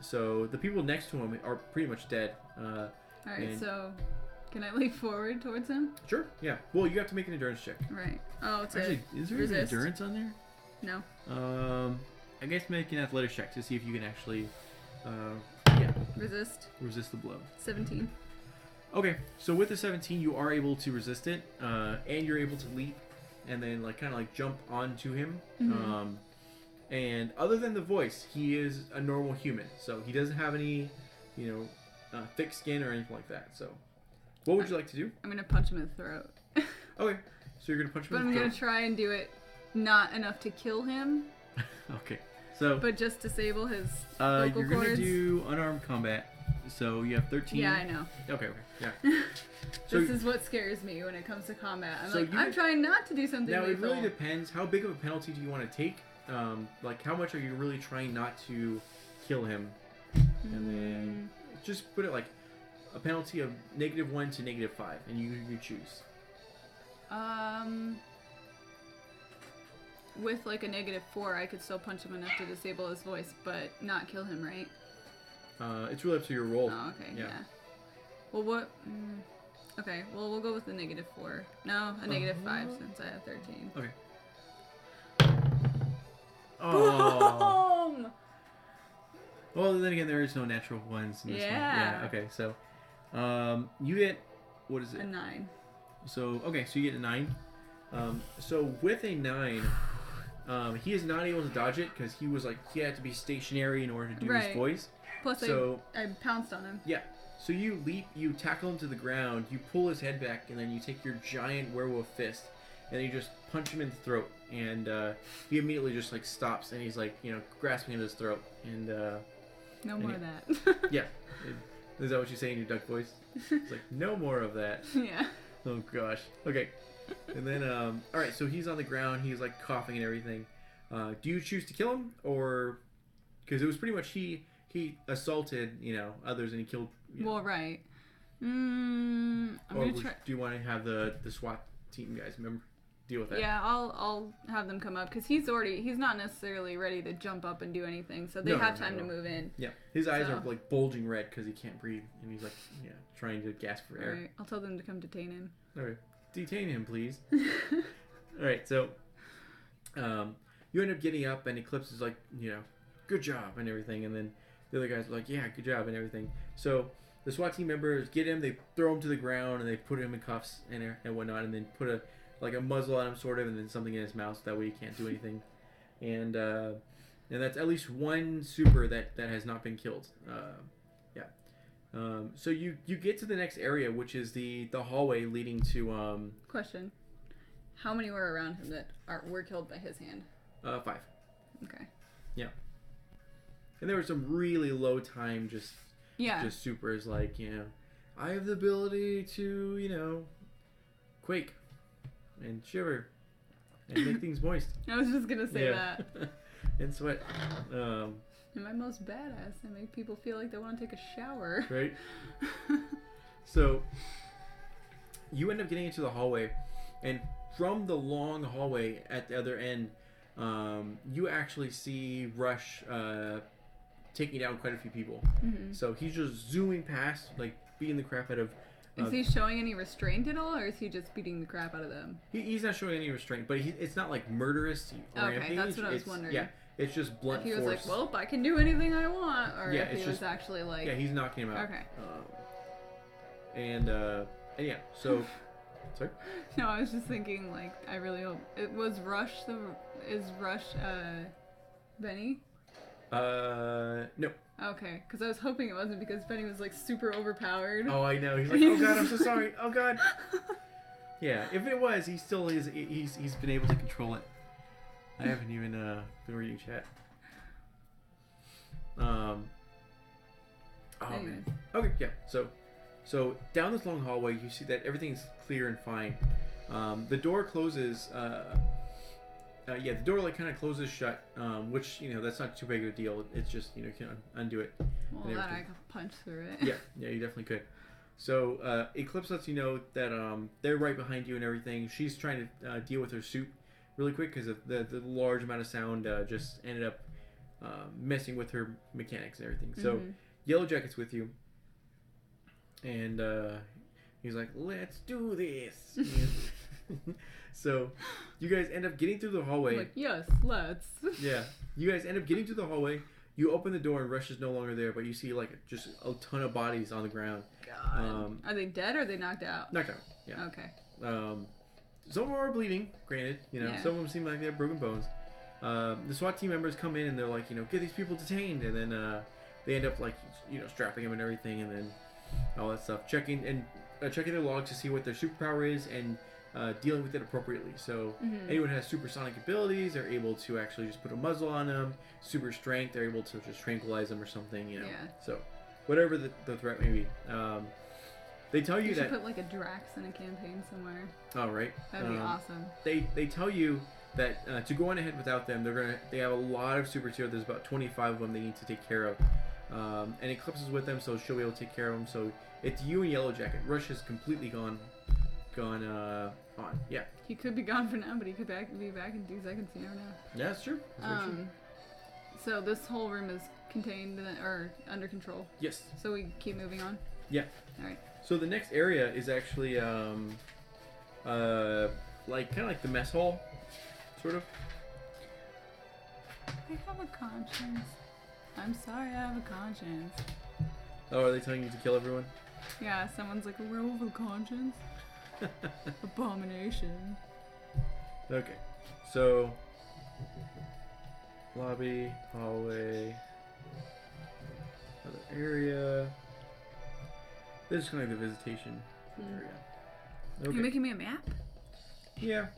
So the people next to him are pretty much dead. Alright, so can I leap forward towards him? Sure, yeah. Well, you have to make an endurance check. Right. Oh, it's Actually, is there any endurance on there? No. I guess make an athletics check to see if you can actually, resist the blow. 17. Okay, so with the 17, you are able to resist it, and you're able to leap, and then kind of jump onto him. Mm-hmm. And other than the voice, he is a normal human, so he doesn't have any, thick skin or anything like that. So, what would you like to do? I'm gonna punch him in the throat. Okay, so you're gonna punch him in the throat. But I'm gonna try and do it not enough to kill him. Okay, so. But just disable his vocal you're gonna cords. do unarmed combat. So you have 13. Yeah, I know. Okay, yeah. This is what scares me when it comes to combat. I'm so trying not to do something now, lethal. it really depends. How big of a penalty do you want to take? How much are you really trying not to kill him? And then just put it a penalty of -1 to -5, and you choose. With a -4, I could still punch him enough to disable his voice, but not kill him, right? It's really up to your roll. Oh, okay, yeah. Well, what? Okay, well, we'll go with the -4. No, a -5 since I have 13. Okay. Oh. Boom! Well, then again, there is no natural ones in this one. Yeah. Okay, so you get, what is it? A 9. So you get a 9. So with a 9, he is not able to dodge it because he had to be stationary in order to do his voice. Plus, I pounced on him. Yeah. So you leap, you tackle him to the ground, you pull his head back, and then you take your giant werewolf fist, and you just punch him in the throat, and he immediately just stops, and he's grasping at his throat, and no more of that. Yeah. Is that what you say in your duck voice? It's no more of that. Yeah. Oh gosh. Okay. And then all right, so he's on the ground, he's coughing and everything. Do you choose to kill him, or because it was pretty much he assaulted others and he killed. Well, right. I'm gonna try. Do you want to have the SWAT team guys deal with that? Yeah, I'll have them come up because he's not necessarily ready to jump up and do anything, so they have time to move in. Yeah, his eyes are bulging red because he can't breathe and he's trying to gasp for air. All right, I'll tell them to come detain him. All right, detain him, please. All right, so you end up getting up and Eclipse is good job and everything, and then the other guys are yeah, good job and everything. So the SWAT team members get him, they throw him to the ground, and they put him in cuffs and whatnot, and then put a muzzle on him sort of, and then something in his mouth so that way he can't do anything. And that's at least one super that has not been killed. So you get to the next area, which is the hallway leading to Question: how many were around him that were killed by his hand? 5. Okay. Yeah. And there were some really low time just supers I have the ability to quake and shiver and make things moist. I was just gonna say that. And sweat. Am I most badass? I make people feel like they want to take a shower. Right. So you end up getting into the hallway, and from the long hallway at the other end, you actually see Rush taking down quite a few people. Mm-hmm. So he's just zooming past, beating the crap out of. Is he showing any restraint at all, or is he just beating the crap out of them? He's not showing any restraint, but it's not murderous or anything. That's what I was wondering. Yeah, it's just blunt force. He was well, I can do anything I want, or if he was actually Yeah, he's knocking him out. Okay. And yeah, so. Sorry? No, I was just thinking, I really hope it was Rush. Is Rush Benny? No. Okay, because I was hoping it wasn't because Benny was super overpowered. Oh, I know. He's oh god, I'm so sorry. Oh god. Yeah, if it was, he still is. He's been able to control it. I haven't even been reading chat. Oh man. Okay, yeah. So down this long hallway, you see that everything's clear and fine. The door closes. The door kind of closes shut, which that's not too big of a deal. It's just you can undo it. Well, that I could punch through it. Yeah, you definitely could. So Eclipse lets you know that they're right behind you and everything. She's trying to deal with her suit really quick because the large amount of sound just ended up messing with her mechanics and everything. So Yellow Jacket's with you, and he's like, "Let's do this." So you guys end up getting through the hallway. Like, yes, let's. Yeah, you guys end up getting through the hallway. You open the door and Rush is no longer there, but you see like just a ton of bodies on the ground. God. Are they dead or are they knocked out? Knocked out. Yeah. Okay. Some of them are bleeding. Granted, some of them seem like they have broken bones. The SWAT team members come in and they're like, get these people detained, and then they end up like, strapping them and everything, and then all that stuff. Checking their logs to see what their superpower is and dealing with it appropriately. So anyone who has supersonic abilities, they're able to actually just put a muzzle on them. Super strength, they're able to just tranquilize them or something. Yeah. So whatever the threat may be. They tell you that put like a Drax in a campaign somewhere. Oh right. That'd be awesome. They tell you that to go on ahead without them, they have a lot of super tier. There's about 25 of them they need to take care of. And Eclipse is with them, so she'll be able to take care of them. So it's you and Yellow Jacket. Rush is completely gone on. Yeah. He could be gone for now, but he could be back in 2 seconds. You never know. Yeah, that's true. That's true. So this whole room is contained or under control. Yes. So we keep moving on. Yeah. All right. So the next area is actually like kind of like the mess hall, sort of. I have a conscience. I'm sorry, I have a conscience. Oh, are they telling you to kill everyone? Yeah, someone's like a werewolf with a conscience. Abomination. Okay, so lobby, hallway, other area. This is kind of like the visitation area. Okay. You're making me a map? Yeah.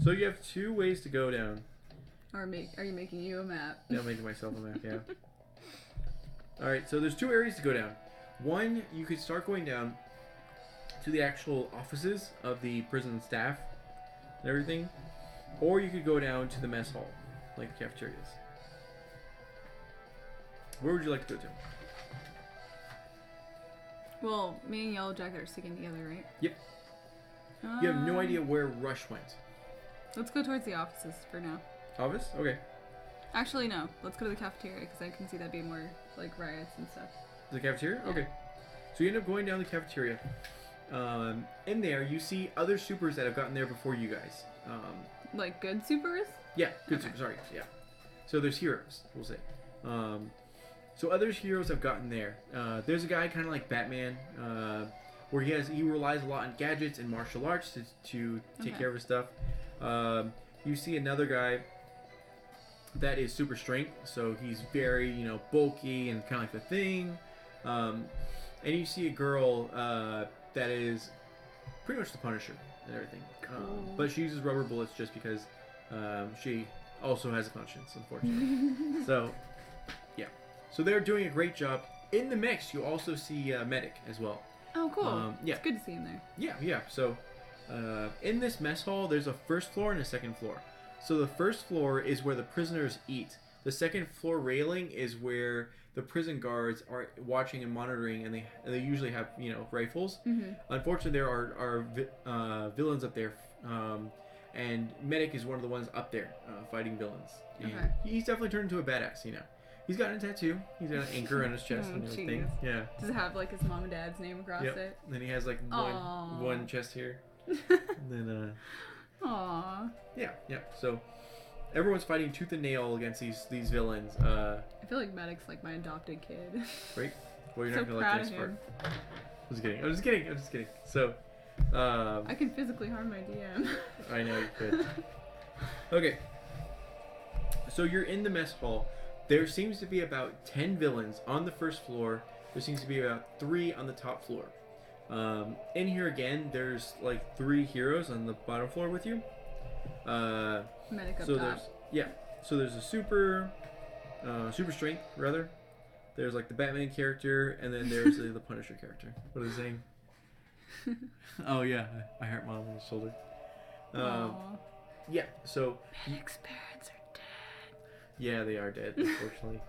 So you have 2 ways to go down. Or are you making you a map? Yeah, I'm making myself a map, yeah. Alright, so there's 2 areas to go down. One, you could start going down to the actual offices of the prison staff and everything. Or you could go down to the mess hall, like the cafeterias. Where would you like to go to? Well, me and Yellow Jacket are sticking together, right? Yep. You have no idea where Rush went. Let's go towards the offices for now. Office? Okay. Actually, no. Let's go to the cafeteria because I can see that being more like riots and stuff. The cafeteria? Yeah. Okay. So you end up going down the cafeteria. In there, you see other supers that have gotten there before you guys. Like good supers? Yeah, good supers. Sorry. Yeah. So there's heroes, we'll say. So other heroes have gotten there. There's a guy kind of like Batman, where he relies a lot on gadgets and martial arts to take care of his stuff. You see another guy that is super strength, so he's very bulky and kind of like the Thing. And you see a girl that is pretty much the Punisher and everything. Cool. But she uses rubber bullets just because she also has a conscience, unfortunately. So, yeah. So they're doing a great job. In the mix, you also see Medic as well. Oh, cool. Yeah. It's good to see him there. Yeah. So, in this mess hall, there's a first floor and a second floor. So the first floor is where the prisoners eat. The second floor railing is where the prison guards are watching and monitoring, and they usually have rifles. Unfortunately, there are villains up there, and Medic is one of the ones up there fighting villains. And he's definitely turned into a badass. He's got a tattoo. He's got an anchor on his chest and everything. Geez. Yeah. Does it have like his mom and dad's name across it? And then he has like one chest here. And then Aww. Yeah. So everyone's fighting tooth and nail against these villains. I feel like Medic's like my adopted kid. Right? Well, you're So not gonna proud like this of part. him. I'm just kidding. So I can physically harm my DM. I know you could. Okay. So you're in the mess hall. There seems to be about 10 villains on the first floor. There seems to be about 3 on the top floor. In here again, there's like 3 heroes on the bottom floor with you. Medic up so top. There's a super strength rather. There's like the Batman character, and then there's the Punisher character. What is his name? Oh yeah, I hurt Mom on his shoulder. Yeah. So Medic's parents are dead. Yeah, they are dead, unfortunately.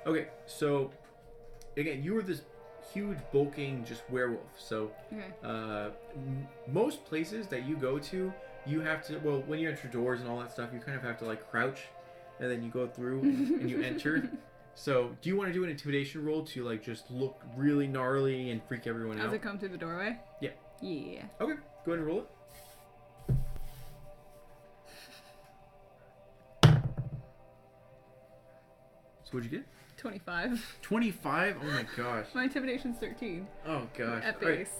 Okay, so again, you were this huge, bulking, just werewolf. So most places that you go to, you have to, when you enter doors and all that stuff, you kind of have to like crouch and then you go through and you enter. So, do you want to do an intimidation roll to like just look really gnarly and freak everyone out? As it come through the doorway? Yeah. Yeah. Okay, go ahead and roll it. So, what'd you get? 25. 25? Oh my gosh. My intimidation's 13. Oh gosh. At All right. base.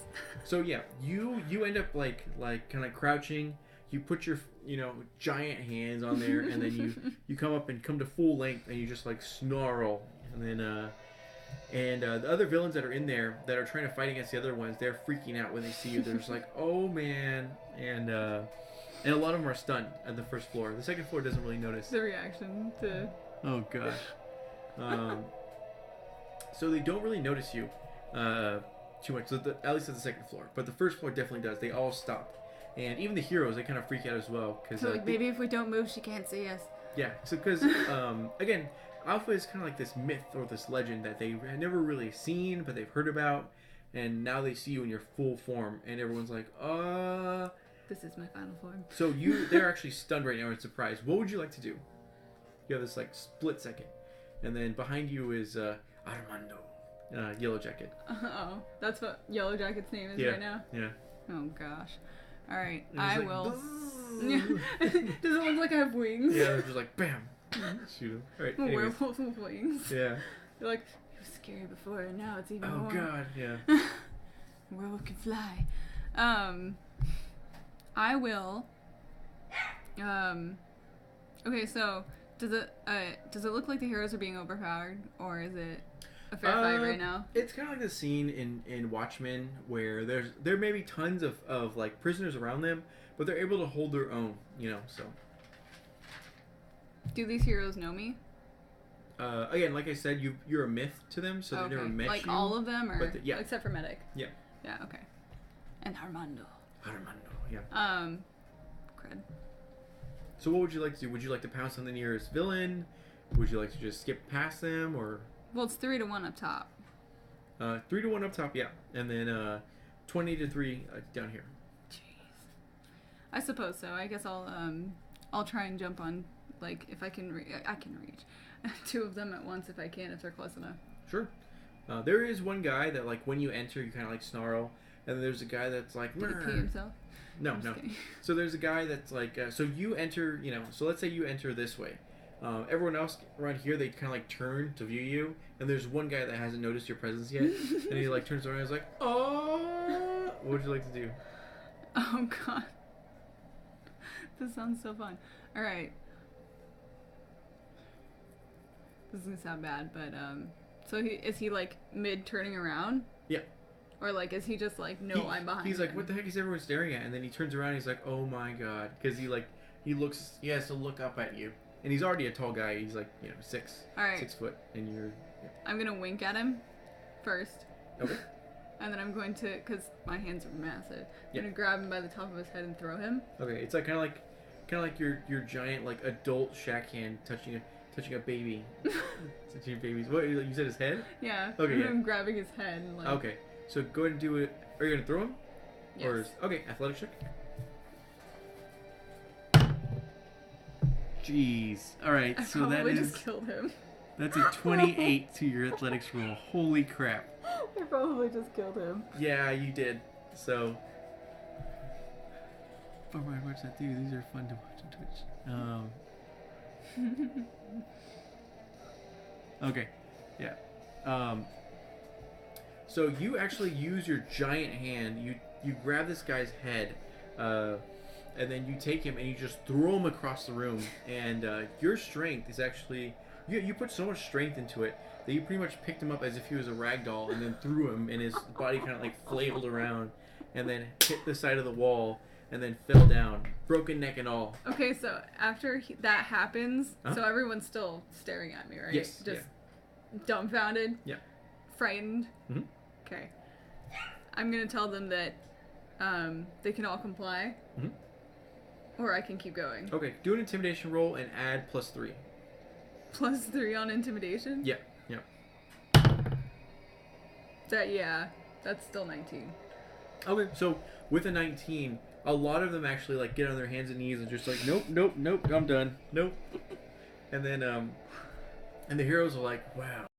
So yeah, you end up like kind of crouching. You put your giant hands on there, and then you come up and come to full length, and you just like snarl, and then the other villains that are in there that are trying to fight against the other ones, they're freaking out when they see you. They're just like, oh man, and a lot of them are stunned at the first floor. The second floor doesn't really notice. The reaction to. Oh gosh. So they don't really notice you too much. So at least at the second floor, but the first floor definitely does. They all stop. And even the heroes, they kind of freak out as well. Cause, so like, maybe if we don't move, she can't see us. Yeah, so because, again, Alpha is kind of like this myth or this legend that they had never really seen, but they've heard about. And now they see you in your full form. And everyone's like, This is my final form. So they're actually stunned right now and surprised. What would you like to do? You have this like split second. And then behind you is Armando, Yellow Jacket. Oh, that's what Yellow Jacket's name is right now? Yeah. Oh gosh. Alright, I will. Does it look like I have wings? Yeah, they're just like, bam! Shoot him. Alright, a werewolf with wings. Yeah. You're like, it was scary before, and now it's even more. Oh god, yeah. Werewolf can fly. I will. Okay, so does it look like the heroes are being overpowered, or is it a fair fight right now? It's kind of like the scene in Watchmen where there may be tons of like prisoners around them, but they're able to hold their own, so. Do these heroes know me? Again, like I said, you're a myth to them, so they never met you. Like all of them, or yeah, except for Medic. Yeah. Yeah. Okay. And Armando. Yeah. Cred. So what would you like to do? Would you like to pounce on the nearest villain? Would you like to just skip past them, or? Well, it's 3-1 up top. 3-1 up top, yeah, and then 20-3 down here. Jeez. I suppose so. I guess I'll try and jump on, like, if I can I can reach 2 of them at once if I can, if they're close enough. Sure. There is one guy that, like, when you enter, you kind of like snarl, and then there's a guy that's like. Did he pee himself? No. So there's a guy that's like, so you enter, so let's say you enter this way. Everyone else around here, they kind of like turn to view you, and there's one guy that hasn't noticed your presence yet, and he like turns around and is like, oh, what would you like to do? Oh god. This sounds so fun. Alright. This is gonna sound bad, but, so is he like mid turning around? Yeah. Or like, is he just like, no, I'm behind He's him? like, what the heck is everyone staring at? And then he turns around and he's like, oh my god. Because he has to look up at you. And he's already a tall guy. He's like, 6 foot. And you're... Yeah. I'm going to wink at him first. Okay. And then I'm going to, because my hands are massive, I'm Yeah. going to grab him by the top of his head and throw him. Okay, it's like kind of like your giant like adult Shaq hand touching a baby. Touching a baby's... What, you said his head? Yeah. Okay, yeah. I'm grabbing his head and like... Okay. So go ahead and do it. Are you going to throw him? Yes. Okay, athletic check. Jeez. Alright, so that probably is... just killed him. That's a 28 to your athletics roll. Holy crap. I probably just killed him. Yeah, you did. So... Alright, watch that dude. These are fun to watch on Twitch. Okay. Yeah. So you actually use your giant hand. You grab this guy's head, and then you take him and you just throw him across the room. And your strength is actually you put so much strength into it that you pretty much picked him up as if he was a rag doll and then threw him, and his body kind of like flailed around, and then hit the side of the wall and then fell down, broken neck and all. Okay, so after that happens, so everyone's still staring at me, right? Yes. Just dumbfounded. Yeah. Frightened. Mm-hmm. Okay. I'm gonna tell them that they can all comply, or I can keep going. Okay, do an intimidation roll and add +3. +3 on intimidation? Yeah. That's still 19. Okay, so with a 19, a lot of them actually like get on their hands and knees and just like, nope, I'm done. Nope. And then and the heroes are like, wow,